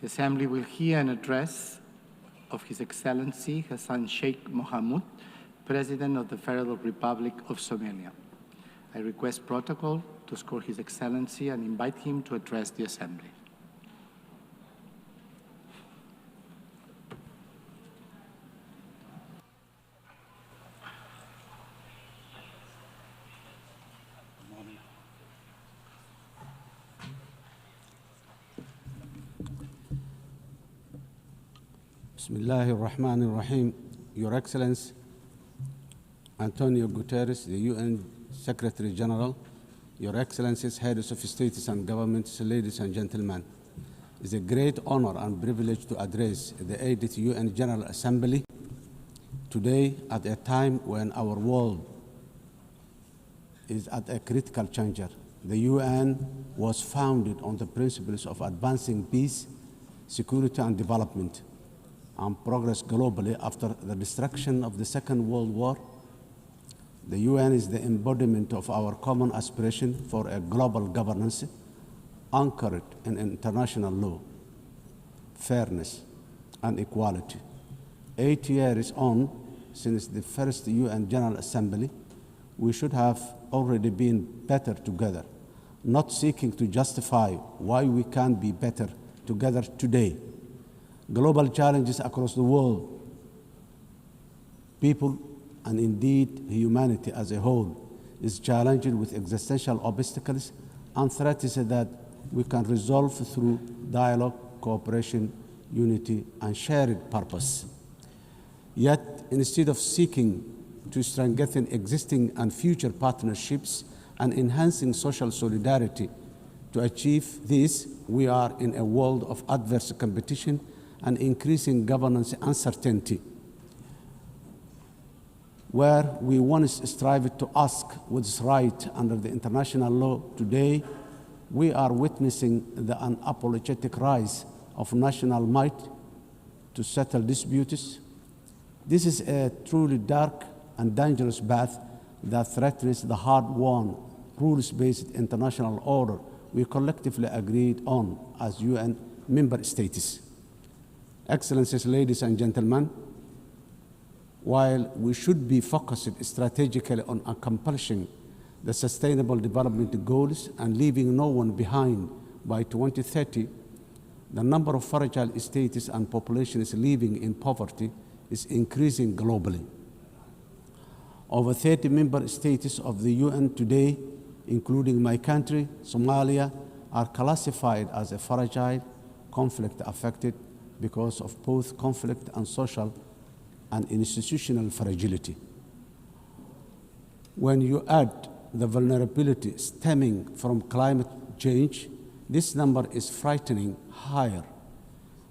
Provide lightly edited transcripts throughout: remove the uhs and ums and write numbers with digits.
The Assembly will hear an address of His Excellency Hassan Sheikh Mohamud, President of the Federal Republic of Somalia. I request protocol to escort His Excellency and invite him to address the Assembly. Bismillahir Rahmanir Rahim. Your Excellency, Antonio Guterres, the UN Secretary General, Your Excellencies, Heads of States and Governments, ladies and gentlemen, it's a great honor and privilege to address the 80th UN General Assembly today at a time when our world is at a critical juncture. The UN was founded on the principles of advancing peace, security, and development, and progress globally after the destruction of the Second World War. The UN is the embodiment of our common aspiration for a global governance anchored in international law, fairness, and equality. 8 years on since the first UN General Assembly, we should have already been better together, not seeking to justify why we can't be better together today. Global challenges across the world, people, and indeed humanity as a whole, is challenged with existential obstacles and threats that we can resolve through dialogue, cooperation, unity, and shared purpose. Yet, instead of seeking to strengthen existing and future partnerships and enhancing social solidarity, to achieve this, we are in a world of adverse competition and increasing governance uncertainty, where we once strived to ask what's right under the international law. Today, we are witnessing the unapologetic rise of national might to settle disputes. This is a truly dark and dangerous path that threatens the hard-won, rules-based international order we collectively agreed on as UN member states. Excellencies, ladies and gentlemen, while we should be focused strategically on accomplishing the Sustainable Development Goals and leaving no one behind by 2030, the number of fragile states and populations living in poverty is increasing globally. Over 30 member states of the UN today, including my country, Somalia, are classified as a fragile, conflict-affected because of both conflict and social and institutional fragility. When you add the vulnerability stemming from climate change, this number is frightening higher.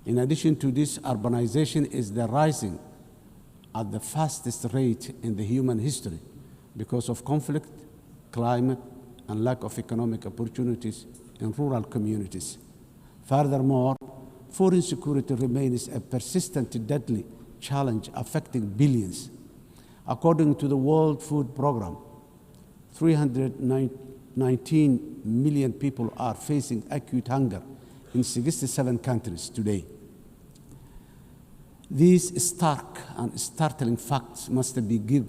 In addition to this, urbanization is rising at the fastest rate in the human history because of conflict, climate, and lack of economic opportunities in rural communities. Furthermore, food insecurity remains a persistent, deadly challenge affecting billions. According to the World Food Programme, 319 million people are facing acute hunger in 67 countries today. These stark and startling facts must give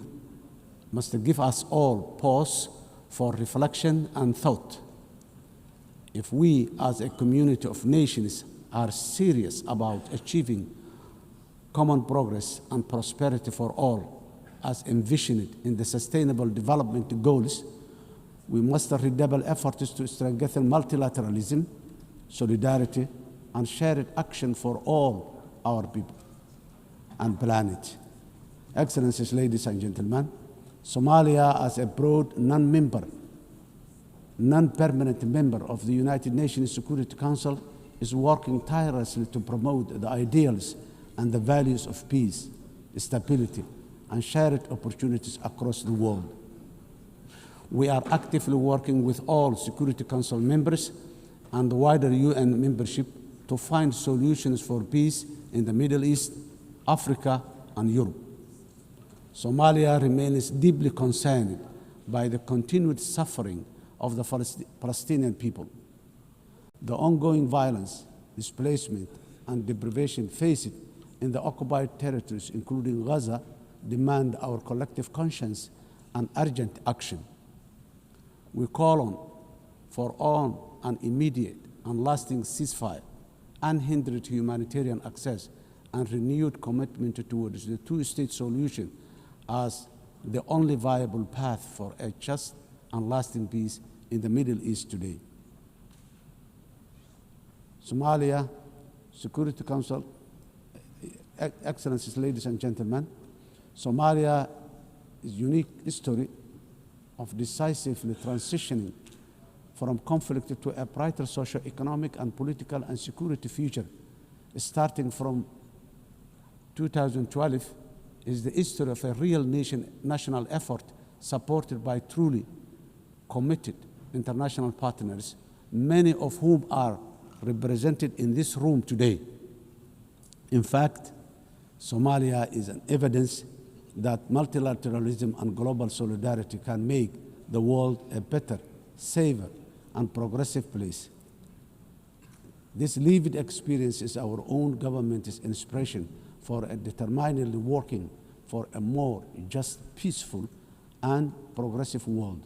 us all pause for reflection and thought. If we, as a community of nations, are serious about achieving common progress and prosperity for all, as envisioned in the Sustainable Development Goals, we must redouble efforts to strengthen multilateralism, solidarity, and shared action for all our people and planet. Excellencies, ladies and gentlemen, Somalia, as a broad non-permanent member of the United Nations Security Council, is working tirelessly to promote the ideals and the values of peace, stability, and shared opportunities across the world. We are actively working with all Security Council members and the wider UN membership to find solutions for peace in the Middle East, Africa, and Europe. Somalia remains deeply concerned by the continued suffering of the Palestinian people. The ongoing violence, displacement, and deprivation faced in the occupied territories, including Gaza, demand our collective conscience and urgent action. We call for an immediate and lasting ceasefire, unhindered humanitarian access, and renewed commitment towards the two-state solution as the only viable path for a just and lasting peace in the Middle East today. Somalia Security Council, Excellencies, ladies and gentlemen, Somalia is a unique history of decisively transitioning from conflict to a brighter socio-economic and political and security future. Starting from 2012 is the history of a real national effort supported by truly committed international partners, many of whom are represented in this room today. In fact, Somalia is an evidence that multilateralism and global solidarity can make the world a better, safer, and progressive place. This lived experience is our own government's inspiration for a determinedly working for a more just, peaceful, and progressive world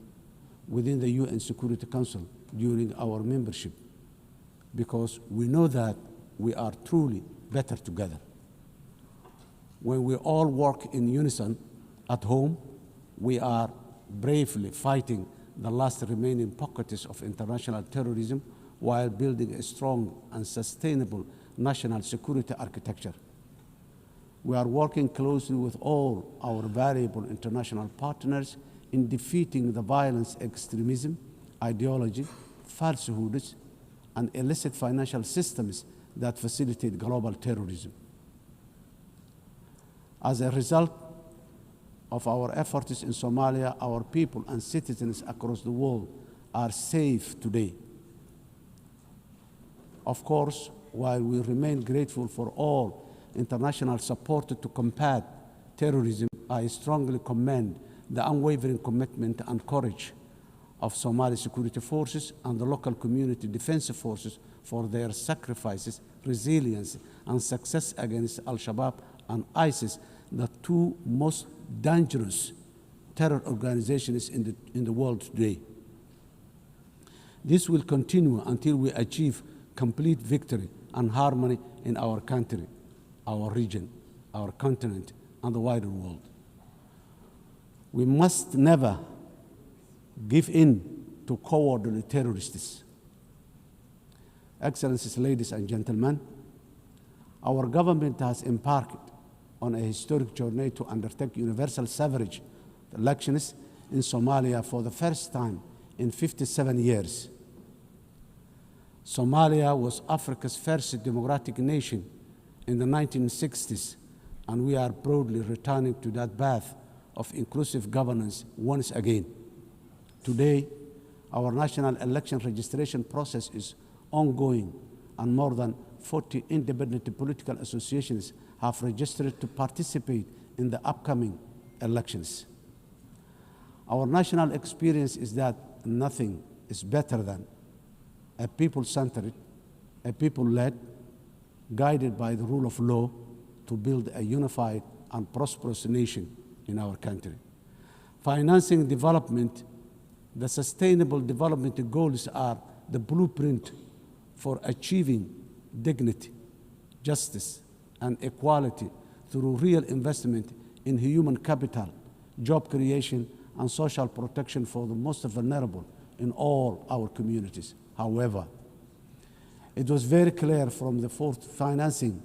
within the UN Security Council during our membership, because we know that we are truly better together. When we all work in unison at home, we are bravely fighting the last remaining pockets of international terrorism while building a strong and sustainable national security architecture. We are working closely with all our valuable international partners in defeating the violence, extremism, ideology, falsehoods, and illicit financial systems that facilitate global terrorism. As a result of our efforts in Somalia, our people and citizens across the world are safe today. Of course, while we remain grateful for all international support to combat terrorism, I strongly commend the unwavering commitment and courage of Somali security forces and the local community defense forces for their sacrifices, resilience, and success against Al-Shabaab and ISIS, the two most dangerous terror organizations in the world today. This will continue until we achieve complete victory and harmony in our country, our region, our continent, and the wider world. We must never give in to cowardly terrorists. Excellencies, ladies and gentlemen, our government has embarked on a historic journey to undertake universal suffrage elections in Somalia for the first time in 57 years. Somalia was Africa's first democratic nation in the 1960s, and we are proudly returning to that path of inclusive governance once again. Today, our national election registration process is ongoing, and more than 40 independent political associations have registered to participate in the upcoming elections. Our national experience is that nothing is better than a people-centered, a people-led, guided by the rule of law to build a unified and prosperous nation in our country. Financing development, the sustainable development goals are the blueprint for achieving dignity, justice, and equality through real investment in human capital, job creation, and social protection for the most vulnerable in all our communities. However, it was very clear from the fourth financing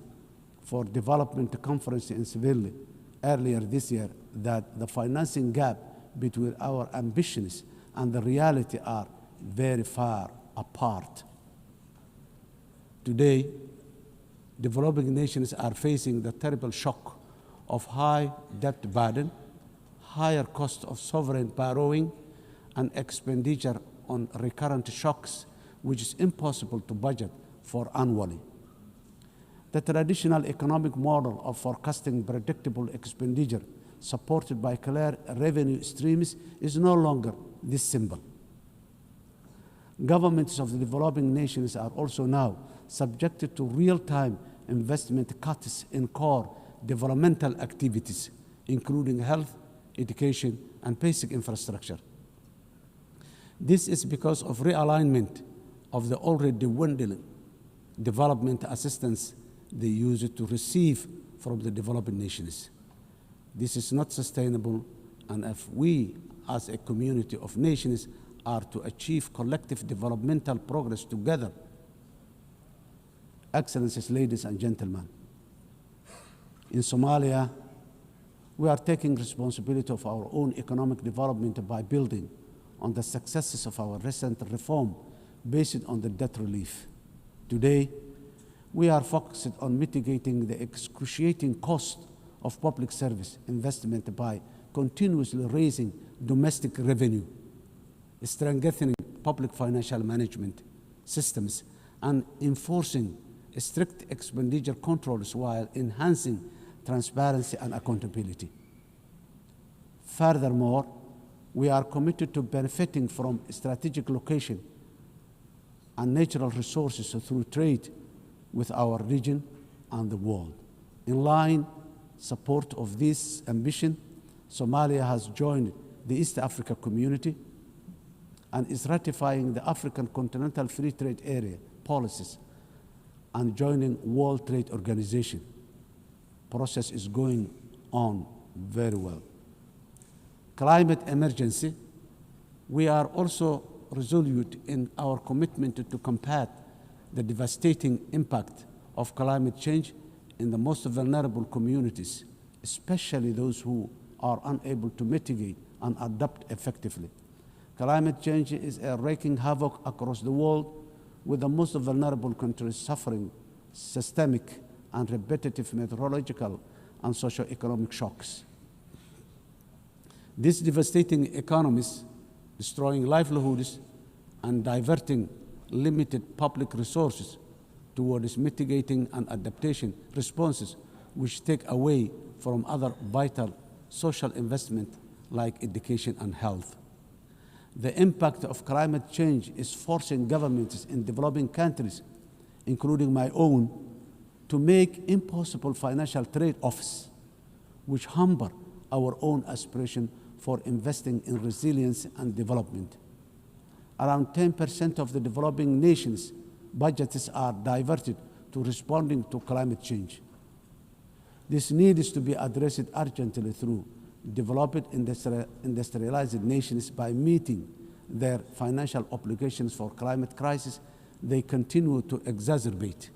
for development conference in Seville earlier this year that the financing gap between our ambitions and the reality are very far apart. Today, developing nations are facing the terrible shock of high debt burden, higher cost of sovereign borrowing, and expenditure on recurrent shocks, which is impossible to budget for annually. The traditional economic model of forecasting predictable expenditure supported by clear revenue streams is no longer this simple. Governments of the developing nations are also now subjected to real-time investment cuts in core developmental activities, including health, education, and basic infrastructure. This is because of realignment of the already dwindling development assistance they use to receive from the developing nations. This is not sustainable, and if we, as a community of nations, are to achieve collective developmental progress together, Excellencies, ladies and gentlemen, in Somalia, we are taking responsibility of our own economic development by building on the successes of our recent reform based on the debt relief. Today, we are focused on mitigating the excruciating cost of public service investment by continuously raising domestic revenue, strengthening public financial management systems, and enforcing strict expenditure controls while enhancing transparency and accountability. Furthermore, we are committed to benefiting from strategic location and natural resources through trade with our region and the world. In line support of this ambition, Somalia has joined the East Africa Community and is ratifying the African Continental Free Trade Area policies and joining World Trade Organization. Process is going on very well. Climate emergency, we are also resolute in our commitment to combat the devastating impact of climate change in the most vulnerable communities, especially those who are unable to mitigate and adapt effectively. Climate change is wreaking havoc across the world, with the most vulnerable countries suffering systemic and repetitive meteorological and socio-economic shocks. These devastating economies, destroying livelihoods and diverting limited public resources towards mitigating and adaptation responses, which take away from other vital social investment like education and health. The impact of climate change is forcing governments in developing countries, including my own, to make impossible financial trade-offs, which hamper our own aspiration for investing in resilience and development. Around 10% of the developing nations' budgets are diverted to responding to climate change. This needs to be addressed urgently through developed industrialized nations by meeting their financial obligations for climate crisis they continue to exacerbate.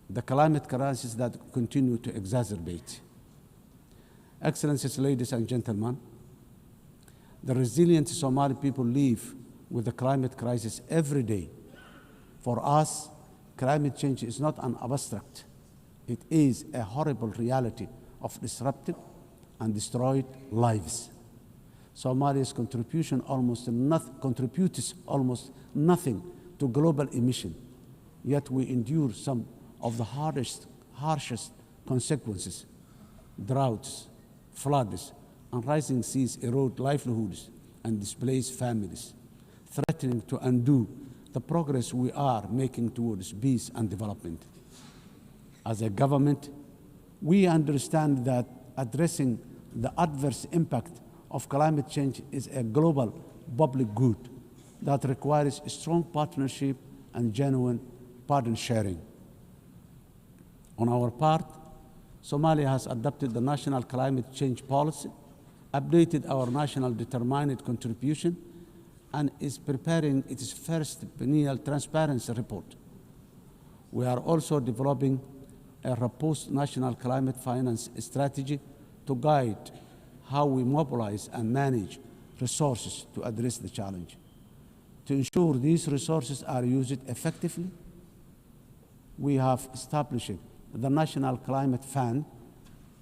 The climate crisis that continue to exacerbate. Excellencies, ladies and gentlemen, the resilient Somali people live with the climate crisis every day. For us, climate change is not an abstract. It is a horrible reality of disrupted and destroyed lives. Somalia's contributes almost nothing to global emission, yet we endure some of the harshest consequences. Droughts, floods, and rising seas erode livelihoods and displace families, threatening to undo the progress we are making towards peace and development. As a government, we understand that addressing the adverse impact of climate change is a global public good that requires a strong partnership and genuine burden sharing. On our part, Somalia has adopted the national climate change policy, updated our national determined contribution, and is preparing its first biennial transparency report. We are also developing a robust national climate finance strategy to guide how we mobilize and manage resources to address the challenge. To ensure these resources are used effectively, we have established the National Climate Fund,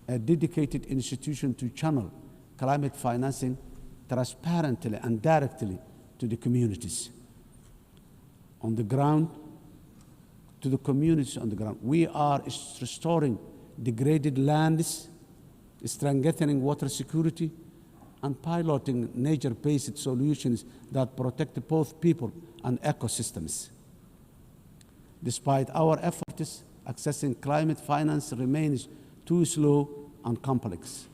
a dedicated institution to channel climate financing transparently and directly to the communities on the ground, to the communities on the ground. We are restoring degraded lands, strengthening water security, and piloting nature-based solutions that protect both people and ecosystems. Despite our efforts, accessing climate finance remains too slow and complex.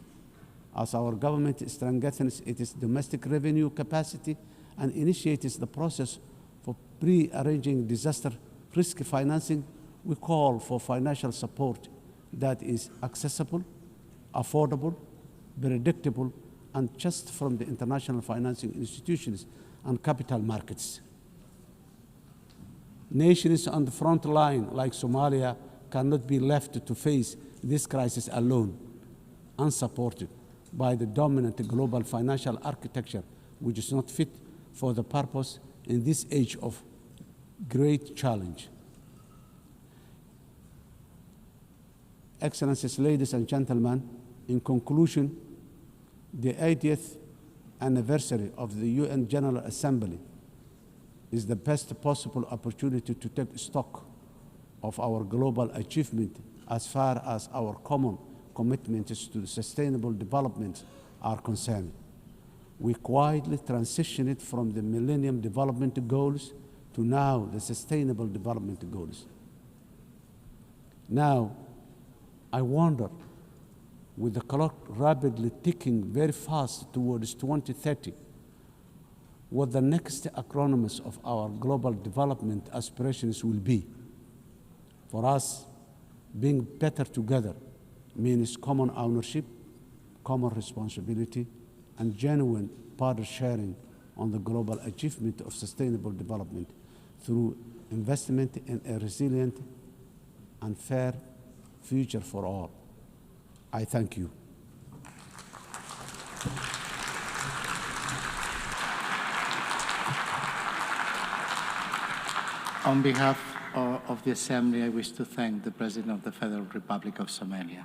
As our government strengthens its domestic revenue capacity and initiates the process for pre-arranging disaster risk financing, we call for financial support that is accessible, affordable, predictable, and just from the international financing institutions and capital markets. Nations on the front line, like Somalia, cannot be left to face this crisis alone, unsupported by the dominant global financial architecture, which is not fit for the purpose in this age of great challenge. Excellencies, ladies and gentlemen, in conclusion, the 80th anniversary of the UN General Assembly is the best possible opportunity to take stock of our global achievement as far as our common commitments to sustainable development are concerned. We quietly transitioned from the Millennium Development Goals to now the Sustainable Development Goals. Now, I wonder, with the clock rapidly ticking very fast towards 2030, what the next acronyms of our global development aspirations will be. For us, being better together means common ownership, common responsibility, and genuine partner sharing on the global achievement of sustainable development through investment in a resilient and fair future for all. I thank you. On behalf of the Assembly, I wish to thank the President of the Federal Republic of Somalia.